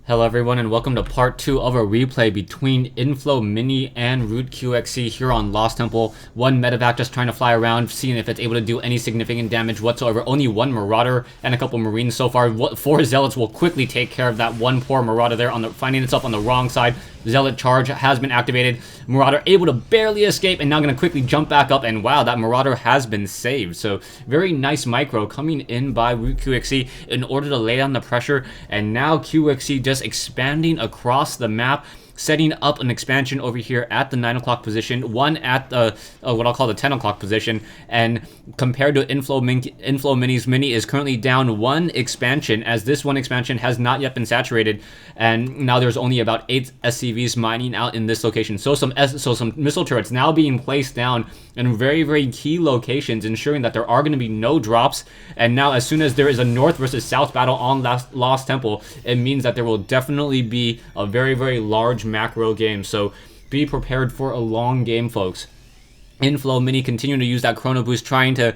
Hello everyone and welcome to part 2 of a replay between Inflow Mini and Root QXC here on Lost Temple. One medevac just trying to fly around, seeing if it's able to do any significant damage whatsoever. Only one Marauder and a couple Marines so far. 4 Zealots will quickly take care of that one poor Marauder there, finding itself on the wrong side. Zealot charge has been activated. Marauder able to barely escape and now going to quickly jump back up, and wow, that Marauder has been saved. So very nice micro coming in by Root QXC in order to lay down the pressure, and now QXC just expanding across the map, setting up an expansion over here at the 9 o'clock position, one at the what I'll call the 10 o'clock position, and compared to Inflow Mini's Mini is currently down one expansion, as this one expansion has not yet been saturated, and now there's only about 8 SCVs mining out in this location. So some missile turrets now being placed down in very key locations, ensuring that there are going to be no drops. And now as soon as there is a north versus south battle on Lost Temple, it means that there will definitely be a very large macro game. So be prepared for a long game, folks. Inflow Mini continuing to use that chrono boost, trying to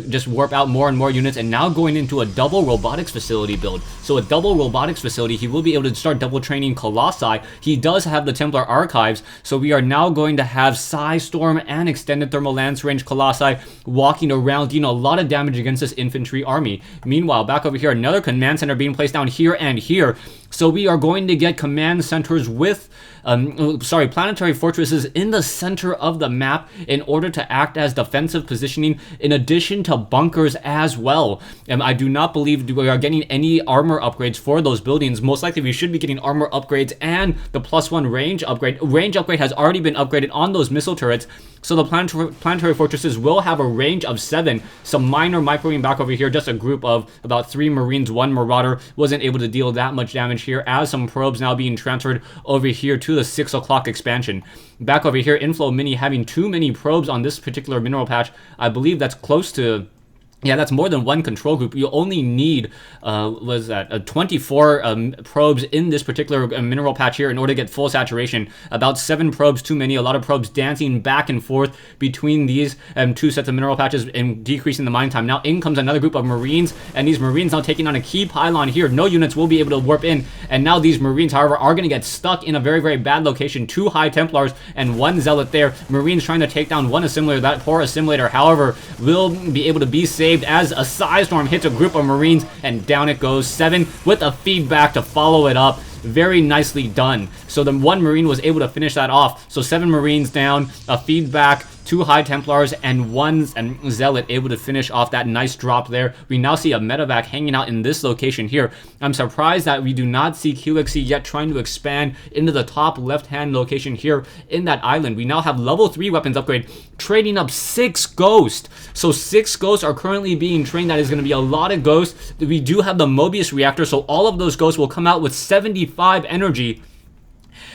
just warp out more and more units, and now going into a double robotics facility build. So a double robotics facility, he will be able to start double training Colossi. He does have the Templar archives, so we are now going to have Storm and extended thermal lance range Colossi walking around, dealing a lot of damage against this infantry army. Meanwhile, back over here, another command center being placed down here and here. So we are going to get command centers with planetary fortresses in the center of the map in order to act as defensive positioning, in addition to bunkers as well. I do not believe we are getting any armor upgrades for those buildings. Most likely we should be getting armor upgrades and the +1 range upgrade. Range upgrade has already been upgraded on those missile turrets, so the planetary fortresses will have a range of 7. Some minor microing back over here, just a group of about 3 Marines, 1 Marauder, wasn't able to deal that much damage here, as some probes now being transferred over here to the 6 o'clock expansion. Back over here, Inflow Mini having too many probes on this particular mineral patch. I believe that's close to... yeah, that's more than one control group. You only need, 24 probes in this particular mineral patch here in order to get full saturation. About 7 probes too many. A lot of probes dancing back and forth between these 2 sets of mineral patches and decreasing the mine time. Now in comes another group of Marines, and these Marines now taking on a key pylon here. No units will be able to warp in, and now these Marines, however, are going to get stuck in a very bad location. 2 High Templars and 1 Zealot there. Marines trying to take down one assimilator. That poor assimilator, however, will be able to be saved as a Storm hits a group of Marines, and down it goes. 7 with a feedback to follow it up. Very nicely done. So the 1 Marine was able to finish that off. So 7 Marines down, a feedback, 2 High Templars, and 1 Zealot able to finish off that nice drop there. We now see a medevac hanging out in this location here. I'm surprised that we do not see QXC yet trying to expand into the top left-hand location here in that island. We now have level 3 weapons upgrade, trading up 6 Ghosts. So 6 Ghosts are currently being trained. That is going to be a lot of Ghosts. We do have the Mobius reactor, so all of those Ghosts will come out with 75 energy.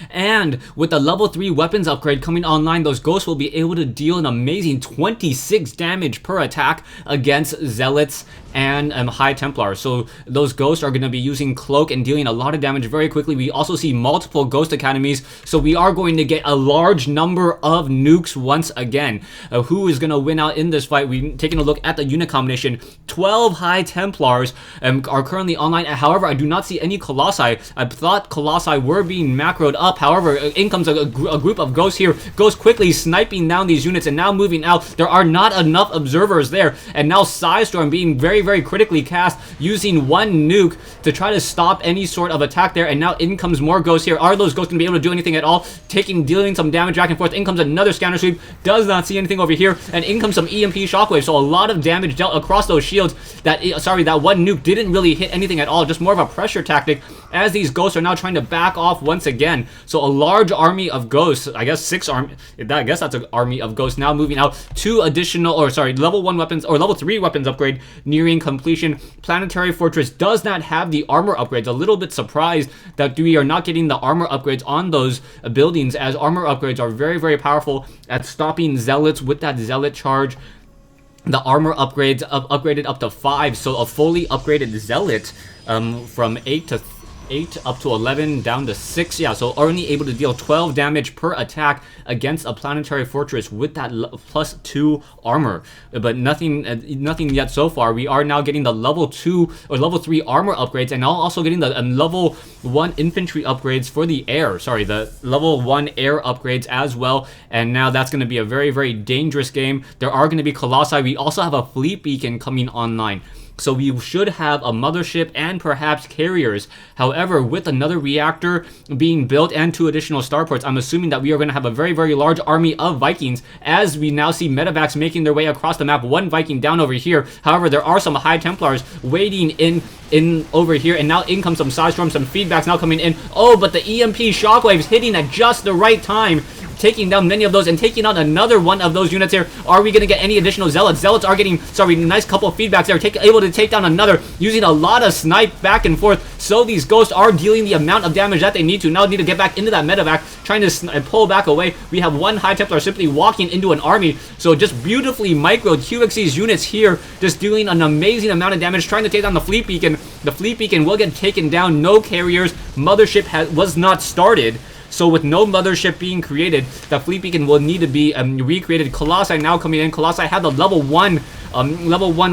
And with the level 3 weapons upgrade coming online, those Ghosts will be able to deal an amazing 26 damage per attack against Zealots and High Templars. So those Ghosts are going to be using Cloak and dealing a lot of damage very quickly. We also see multiple Ghost Academies, so we are going to get a large number of nukes once again. Who is going to win out in this fight? We're taking a look at the unit combination. 12 High Templars are currently online. However, I do not see any Colossi. I thought Colossi were being macroed up. However, in comes a group of Ghosts here. Ghosts quickly sniping down these units and now moving out. There are not enough observers there, and now Storm being very critically cast, using 1 nuke to try to stop any sort of attack there. And now in comes more Ghosts here. Are those Ghosts going to be able to do anything at all? Dealing some damage back and forth. In comes another scanner sweep. Does not see anything over here. And in comes some EMP shockwave. So a lot of damage dealt across those shields. That 1 nuke didn't really hit anything at all. Just more of a pressure tactic, as these Ghosts are now trying to back off once again. So a large army of Ghosts, I guess I guess that's an army of Ghosts now moving out. 2 additional, level 1 weapons, or level 3 weapons upgrade nearing completion. Planetary Fortress does not have the armor upgrades. A little bit surprised that we are not getting the armor upgrades on those buildings, as armor upgrades are very powerful at stopping Zealots with that Zealot charge. The armor upgrades upgraded up to 5, so a fully upgraded Zealot from 8 to 8 up to 11 down to 6. Yeah, so only able to deal 12 damage per attack against a planetary fortress with that +2 armor, but nothing yet so far. We are now getting the level 2 or level 3 armor upgrades, and now also getting the level 1 infantry upgrades for the air. Sorry, the level 1 air upgrades as well, and now that's going to be a very, very dangerous game. There are going to be Colossi. We also have a fleet beacon coming online. So we should have a mothership and perhaps carriers. However, with another reactor being built and 2 additional starports, I'm assuming that we are going to have a very, very large army of Vikings, as we now see medevacs making their way across the map. 1 Viking down over here. However, there are some High Templars waiting in over here, and now in comes some side storms, some feedbacks now coming in. Oh, but the EMP shockwaves hitting at just the right time, taking down many of those and taking out another one of those units here. Are we going to get any additional zealots? Zealots are getting, sorry, nice couple of feedbacks there, able to take down another, using a lot of snipe back and forth. So these ghosts are dealing the amount of damage that they need to. Now need to get back into that medevac, trying to pull back away. We have 1 High Templar simply walking into an army. So just beautifully microed QXC's units here, just dealing an amazing amount of damage, trying to take down the fleet beacon. The fleet beacon will get taken down. No carriers. Mothership was not started. So with no mothership being created, the fleet beacon will need to be recreated. Colossi now coming in. Colossi have the level 1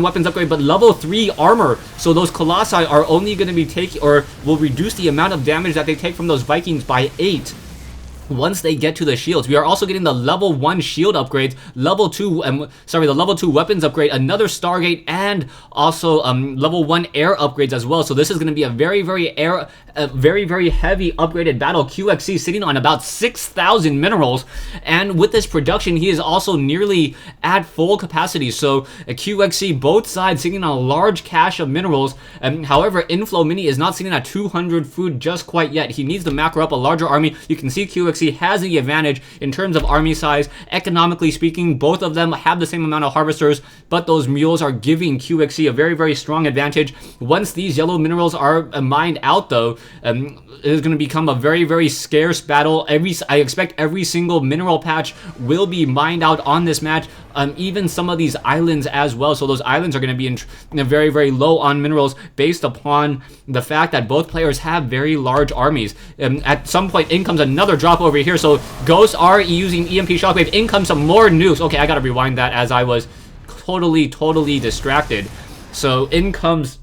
weapons upgrade, but level 3 armor. So those Colossi are only going to be taking, or will reduce the amount of damage that they take from those Vikings by 8. Once they get to the shields. We are also getting the level 1 shield upgrades, level 2, the level 2 weapons upgrade, another Stargate, and also level 1 air upgrades as well. So this is going to be a very, very heavy upgraded battle. QXC sitting on about 6,000 minerals, and with this production, he is also nearly at full capacity. So QXC, both sides sitting on a large cache of minerals. However, Inflow Mini is not sitting at 200 food just quite yet. He needs to macro up a larger army. You can see QXC has the advantage in terms of army size. Economically speaking, both of them have the same amount of harvesters, but those mules are giving QXC a very, very strong advantage. Once these yellow minerals are mined out, though, it is going to become a very, very scarce battle. I expect every single mineral patch will be mined out on this match. Even some of these islands as well. So those islands are going to be very, very low on minerals, based upon the fact that both players have very large armies. At some point, in comes another drop over here. So ghosts are using EMP shockwave. In comes some more nukes. Okay, I gotta rewind that, as I was totally distracted. So in comes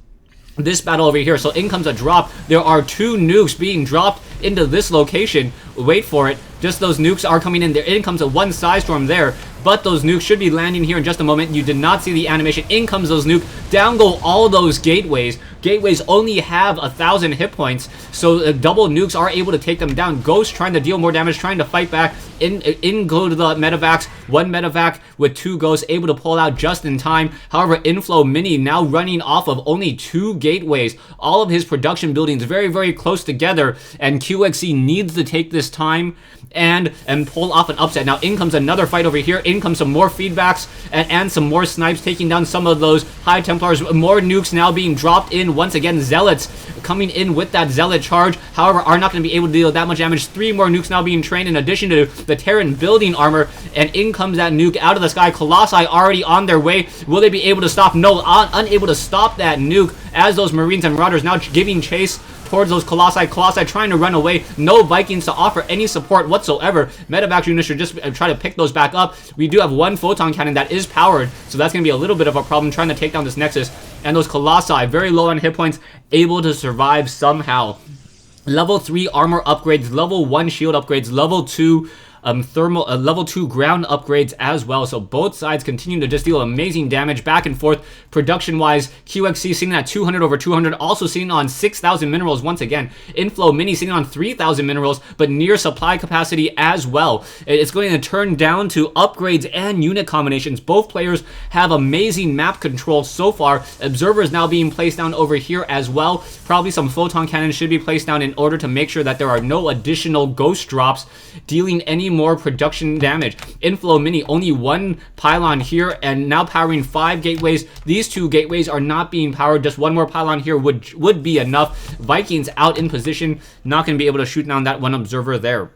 this battle over here. So in comes a drop. There are 2 nukes being dropped into this location. Wait for it. Just those nukes are coming in there. In comes a 1 side storm there, but those nukes should be landing here in just a moment. You did not see the animation. In comes those nukes. Down go all those gateways. Gateways only have 1,000 hit points, so double nukes are able to take them down. Ghost trying to deal more damage, trying to fight back. In go to the medevacs. 1 medevac with 2 ghosts, able to pull out just in time. However, Inflow Mini now running off of only 2 gateways. All of his production buildings very, very close together, and QXC needs to take this time and pull off an upset. Now in comes another fight over here. In comes some more feedbacks and some more snipes, taking down some of those High Templars. More nukes now being dropped in. Once again, Zealots coming in with that Zealot charge. However, are not going to be able to deal that much damage. 3 more nukes now being trained, in addition to the Terran building armor, and in comes that nuke out of the sky. Colossi already on their way. Will they be able to stop? No, unable to stop that nuke, as those Marines and Marauders now giving chase towards those Colossi. Colossi trying to run away. No Vikings to offer any support whatsoever. Medevac units should just try to pick those back up. We do have 1 photon cannon that is powered, so that's going to be a little bit of a problem trying to take down this Nexus. And those Colossi, very low on hit points, able to survive somehow. Level 3 armor upgrades, level 1 shield upgrades, level 2 level 2 ground upgrades as well. So both sides continue to just deal amazing damage back and forth. Production wise, QXC sitting at 200 over 200, also sitting on 6,000 minerals once again. Inflow Mini sitting on 3,000 minerals, but near supply capacity as well. It's going to turn down to upgrades and unit combinations. Both players have amazing map control so far. Observers now being placed down over here as well. Probably some photon cannons should be placed down in order to make sure that there are no additional ghost drops dealing any more production damage. Inflow Mini, only 1 pylon here, and now powering 5 gateways. These 2 gateways are not being powered. Just 1 more pylon here would be enough. Vikings out in position, not going to be able to shoot down that 1 observer there.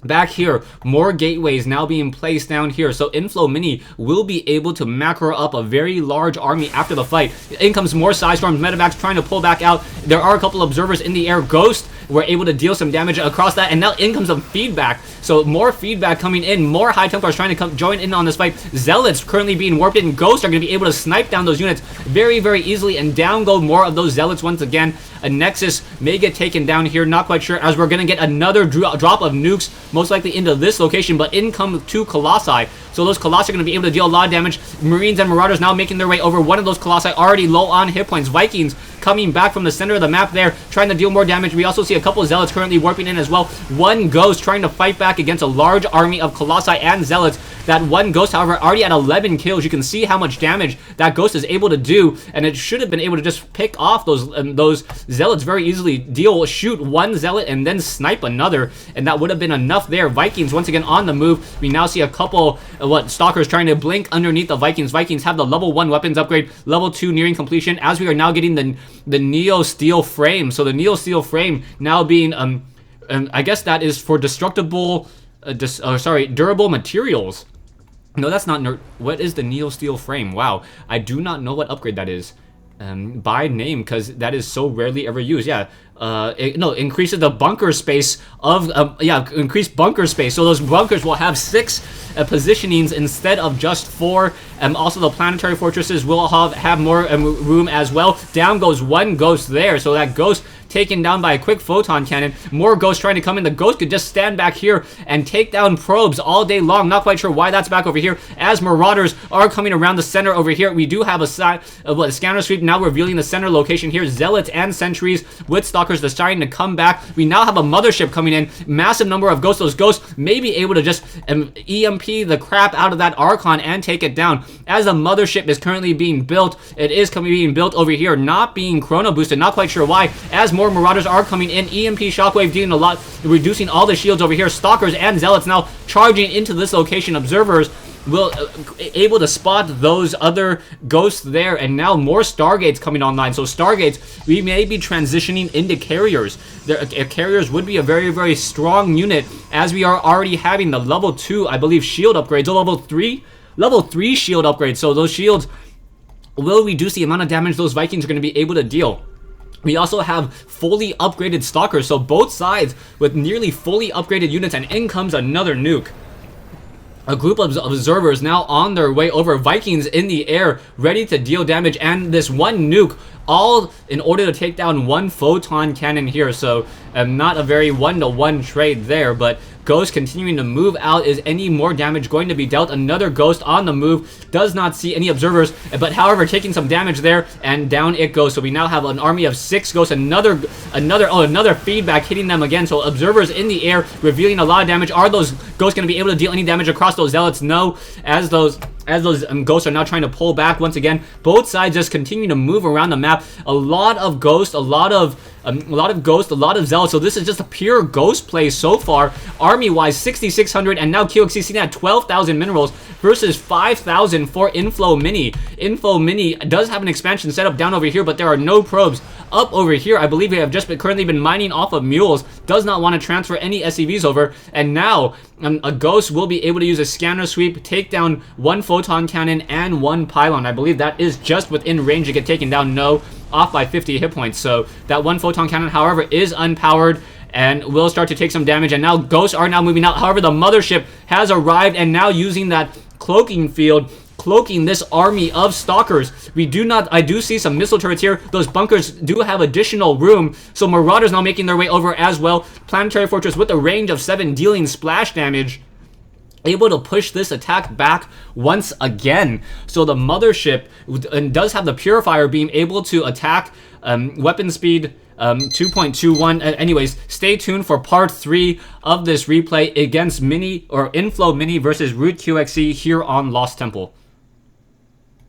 Back here, more gateways now being placed down here. So Inflow Mini will be able to macro up a very large army after the fight. In comes more Side Storms, Medevacs trying to pull back out. There are a couple observers in the air. Ghost were able to deal some damage across that, and now in comes some feedback. So more feedback coming in, more High Templars trying to come join in on this fight. Zealots currently being warped in. Ghosts are going to be able to snipe down those units very, very easily, and down go more of those Zealots once again. A Nexus may get taken down here, not quite sure, as we're going to get another drop of nukes, most likely into this location, but in come 2 Colossi. So those Colossi are going to be able to deal a lot of damage. Marines and Marauders now making their way over. One of those Colossi already low on hit points. Vikings coming back from the center of the map there, trying to deal more damage. We also see a couple of Zealots currently warping in as well. One Ghost trying to fight back against a large army of Colossi and Zealots. That one Ghost, however, already at 11 kills. You can see how much damage that Ghost is able to do, and it should have been able to just pick off those Zealots very easily. Shoot one Zealot and then snipe another, and that would have been enough there. Vikings once again on the move. We now see a couple Stalkers trying to blink underneath the Vikings. Vikings have the level 1 weapons upgrade, level 2 nearing completion, as we are now getting the Neo Steel frame. So the Neo Steel frame now being I guess that is for destructible durable materials. No, that's not what is the Neo Steel frame? Wow, I do not know what upgrade that is by name, because that is so rarely ever used. Yeah, increases the bunker space of increased bunker space. So those bunkers will have 6 positionings instead of just 4. Also the planetary fortresses will have more room as well. Down goes one Ghost there, so that Ghost taken down by a quick photon cannon. More Ghosts trying to come in. The Ghost could just stand back here and take down probes all day long. Not quite sure why that's back over here, as Marauders are coming around the center over here. We do have a scanner sweep now revealing the center location here. Zealots and Sentries with Stalkers deciding to come back. We now have a Mothership coming in. Massive number of Ghosts. Those Ghosts may be able to just EMP the crap out of that Archon and take it down. As the Mothership is currently being built, it is being built over here, not being chrono boosted. Not quite sure why, as more Marauders are coming in. EMP Shockwave dealing a lot, reducing all the shields over here. Stalkers and Zealots now charging into this location. Observers will able to spot those other Ghosts there, and now more Stargates coming online. So Stargates, we may be transitioning into carriers. Carriers would be a very, very strong unit, as we are already having the level 2, I believe, shield upgrades. So level 3 shield upgrades. So those shields will reduce the amount of damage those Vikings are going to be able to deal. We also have fully upgraded Stalkers, so both sides with nearly fully upgraded units, and in comes another nuke. A group of observers now on their way over. Vikings in the air, ready to deal damage, and this one nuke, all in order to take down one photon cannon here. So not a very one-to-one trade there, but Ghost continuing to move out. Is any more damage going to be dealt? Another Ghost on the move, does not see any observers, but however taking some damage there, and down it goes. So we now have an army of 6 Ghosts. Another feedback hitting them again. So observers in the air revealing a lot of damage. Are those Ghosts going to be able to deal any damage across those Zealots? No, as those Ghosts are now trying to pull back once again. Both sides just continue to move around the map. A lot of Ghosts, a lot of Ghosts, a lot of Zealots. So this is just a pure Ghost play so far. Army-wise, 6,600, and now QXC sitting at 12,000 minerals versus 5,000 for Inflow Mini. Inflow Mini does have an expansion set up down over here, but there are no probes up over here. I believe we have just currently been mining off of mules. Does not want to transfer any SCVs over, and now a Ghost will be able to use a scanner sweep, take down one photon cannon and one pylon. I believe that is just within range to get taken down. No, off by 50 hit points. So that one photon cannon, however, is unpowered and will start to take some damage. And now Ghosts are now moving out. However, the Mothership has arrived and now using that cloaking field, cloaking this army of Stalkers. I do see some missile turrets here. Those bunkers do have additional room, so Marauders now making their way over as well. Planetary Fortress with a range of 7 dealing splash damage, able to push this attack back once again. So the Mothership does have the Purifier being able to attack weapon speed 2.21. Anyways, stay tuned for part 3 of this replay against Inflow Mini versus Root QXC here on Lost Temple.